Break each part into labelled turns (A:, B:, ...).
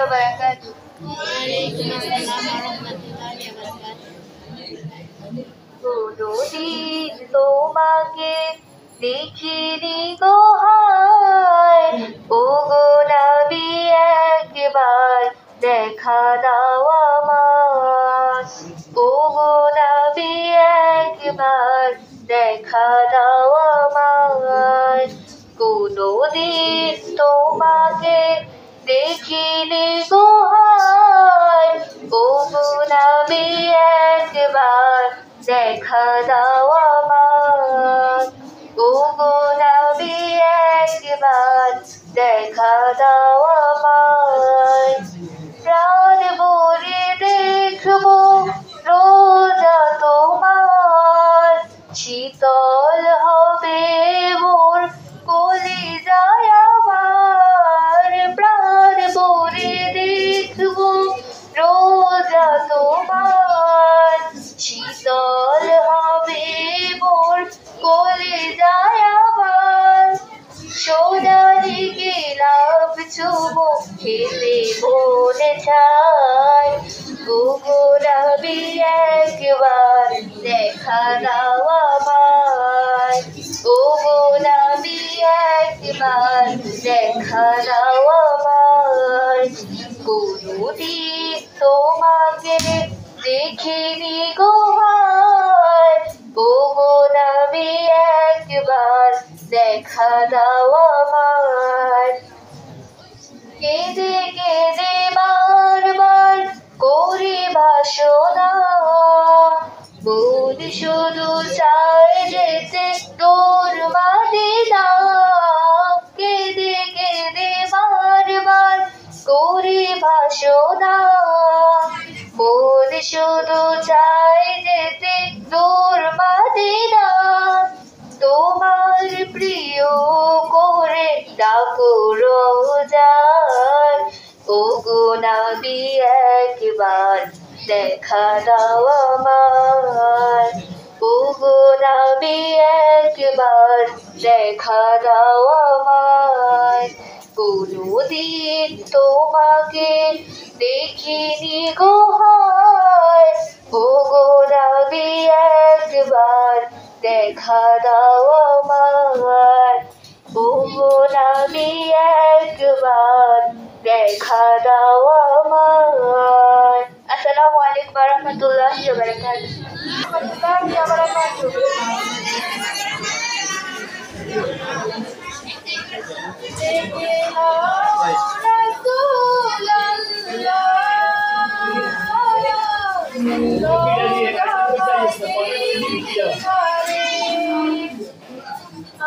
A: wabarakatuh. কোনদিন তোমাকে দেখিনি গো হায়, ওগো নবী একবার দেখা দাও আমায়, ওগো নবী একবার দেখা দাও আমায়। কোনদিন তোমাকে দেখিনি গো হায়, ওগো নবী একবার দেখা দাও আমায়, ওগো নবী একবার দেখা দাও আমায়। প্রাণ ভরে দেখবো রোজা তোমার, শীতল হবে মোর কলিজায় আমার। প্রাণ ভরে দেখবো রোজা তোমার, শীতল হবে মোর কলিজায় আমার। সোনালি গোলাপ চুমো খেতে মনে চায়, ওগো নবী একবার দেখা দাও আমায়, ওগো নবী একবার দেখা দাও আমায়। কোনদিন তোমাকে দেখিনি গো হায়, ওগো নবী একবার দেখা দাও আমায়। কেঁদে কেঁদে বারবার করি বাসনা, মন শুধু চায় যেতে তোর মদিনা। কেঁদে কেঁদে বারবার করি বাসনা, মন শুধু চায় যেতে তোর মদিনা। তোমার প্রিয় করে ডাকো রোজায়, ওগো নবী একবার দেখা দাও আমায়, ওগো নবী একবার দেখা দাও আমায়। কোনদিন তোমাকে দেখিনি গো হায়, ওগো নবী একবার দেখা দাও আমায়, ওগো নবী একবার দেখা দাও আমায়। আসসালামু আলাইকুম ওয়া রাহমাতুল্লাহি ওয়া বারাকাতুহু।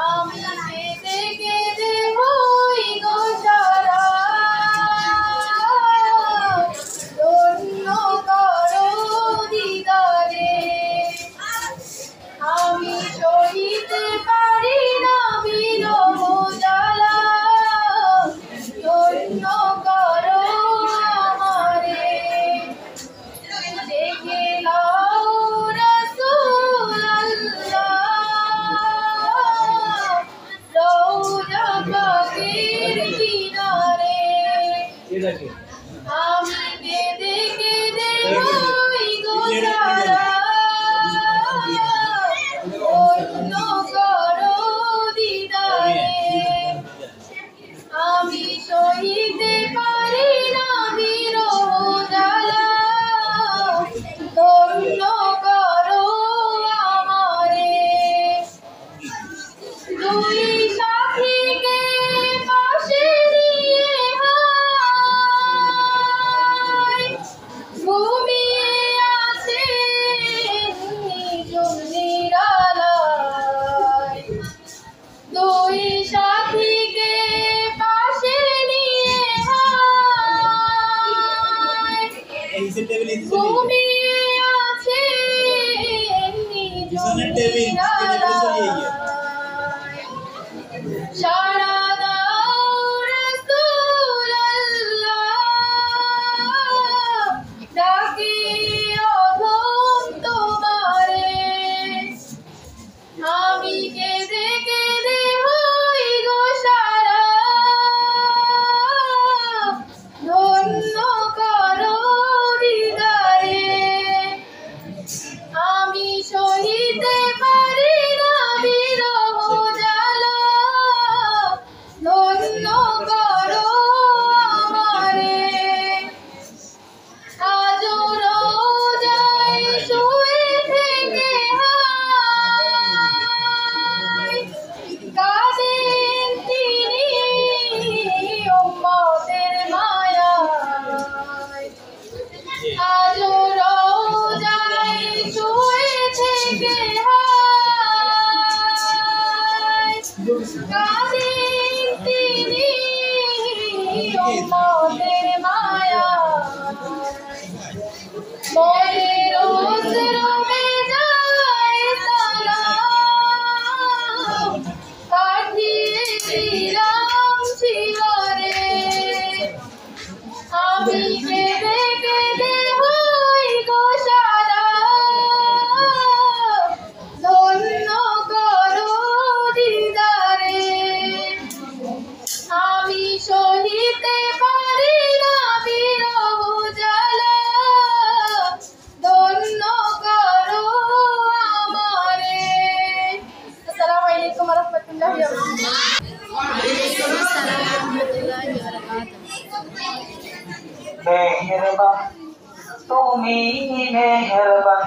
A: আমি কেঁদে কেঁদে হই গো সারা, অন্য করো দিদারে। আমি সইতে পারি না বিরহ জ্বালা, ধন্য করো আমারে। দুই সাথীকে পাশে নিয়ে ঘুমিয়ে আছে আমি কেঁদে কেঁদে হই গো সারা, ধন্য করো দিদারে। আমি সহিতে পারি না বিরহ জ্বালা, ধন্য করো আমারে। আসসালামু আলাইকুম ওয়া রাহমাতুল্লাহি ওয়া বারাকাতুহু।
B: মেহেরবান তুমি মেহেরবান,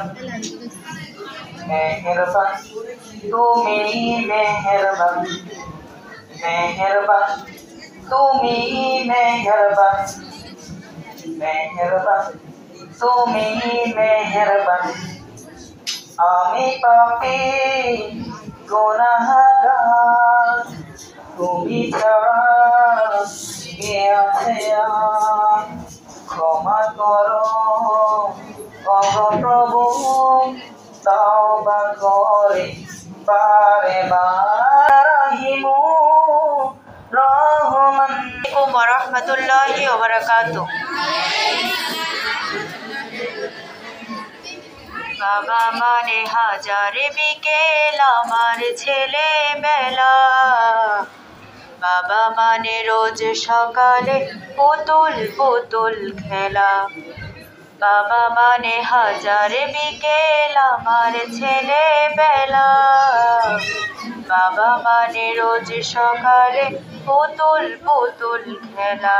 B: মেহেরবান তুমি মেহেরবান, মেহেরবান তুমি মেহেরবান, মেহেরবান তুমি মেহেরবান। আমি পাপী গুনাহগার, তুমি ছাড়া কে আছে আর? ক্ষমা করো ওগো প্রভু, তওবা করে বারে বার। রহিমু রহমান। আসসালামু আলাইকুম ওয়া রাহমাতুল্লাহি ওয়া বারাকাতুহু। বাবা মানে হাজার বিকেল আমার ছেলে বেলা, বাবা মানে রোজ সকালে পুতুল পুতুল খেলা। বাবা মানে হাজার বিকেল আমার ছেলে বেলা, বাবা মানে রোজ সকালে পুতুল পুতুল খেলা।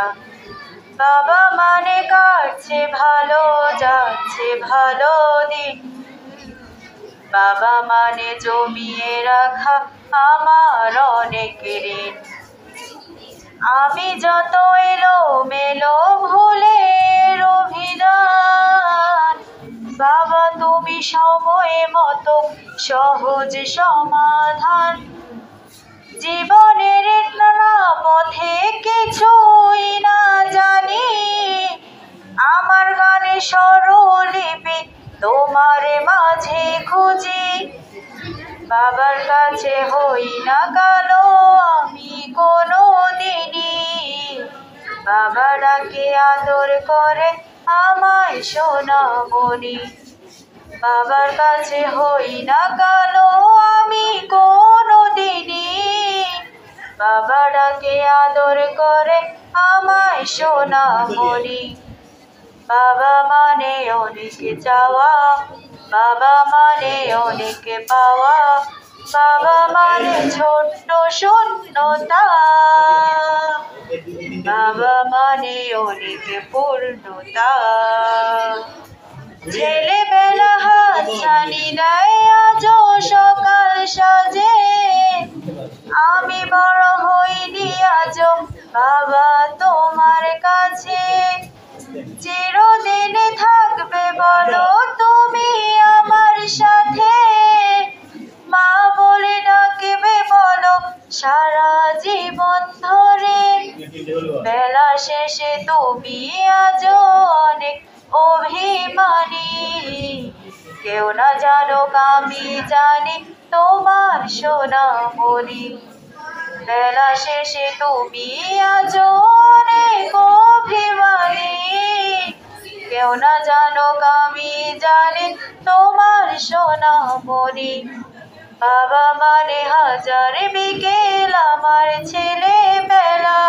B: বাবা মানে কাটছে ভালো যাচ্ছে ভালো দিন, বাবা মানে জমিয়ে রাখা আমার অনেক ঋণ। আমি যত এলো মেলো ভুলের অভিধান, বাবা তুমি সময় মতো সহজ সমাধান। জীবনের নানা পথে কিছুই না জানি, আমার গানে স্বরলিপি তোমার মাঝে খুঁজি। বাবার কাছে হই না কালো আমি কোনো দিনই, বাবা ডাকে আদর করে আমায় সোনামণি। বাবার কাছে হই না কালো আমি কোনো দিনই, বাবা ডাকে আদর করে আমায় সোনামণি। বাবা মানে অনেক চাওয়া, বাবা মানে অনেক পাওয়া, বাবা মানে ছোট্ট শূন্যতা, বাবা মানে অনেক পূর্ণতা। ছেলেবেলা হাত ছানি দেয় আজও সকাল সাজে, আমি বড় হইনি আজও বাবা তোমার কাছে। চিরদিন থাকবে বলো তুমি আমার সাথে, মা বলে ডাকবে বলো সারা জীবন ধরে। বেলা শেষে তুমি আজও অনেক অভিমানী, কেউ না জানুক আমি জানি তোমার সোনামণি। বেলা শেষে তুমি আজও অনেক অভিমানী, কেউ না জানুক আমি জানি তোমার সোনামণি। বাবা মানে হাজার বিকেল আমার ছেলে বেলা,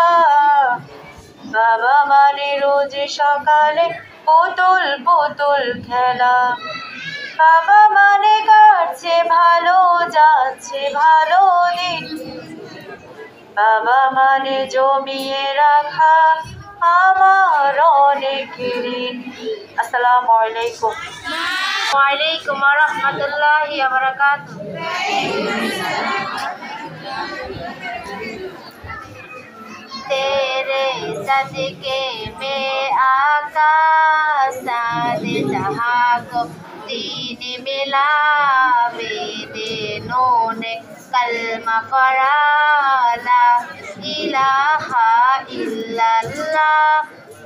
B: বাবা মানে রোজ সকালে পুতুল পুতুল খেলা। বাবা মানে কাটছে ভালো যাচ্ছে ভালো দিন, বাবা মানে জমিয়ে রাখা আমার অনেক ঋণ। আসসালামু আলাইকুম। ওয়ালাইকুম ওয়া রাহমাতুল্লাহি ওয়া বারাকাতুহু। तेरे सदके में आका सारे जहां को दीन मिला, बेदीनों ने कलमा पढ़ा ला इलाहा इल्लल्लाह,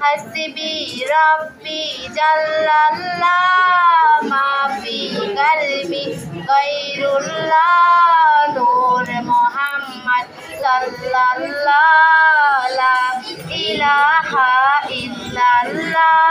B: हस्बी रब्बी जल्लल्लाह, माफी कल्बी गैरुल्लाह, नूर मोहम्मद सल्लल्लाह, ला ইলাহা ইল্লাল্লাহ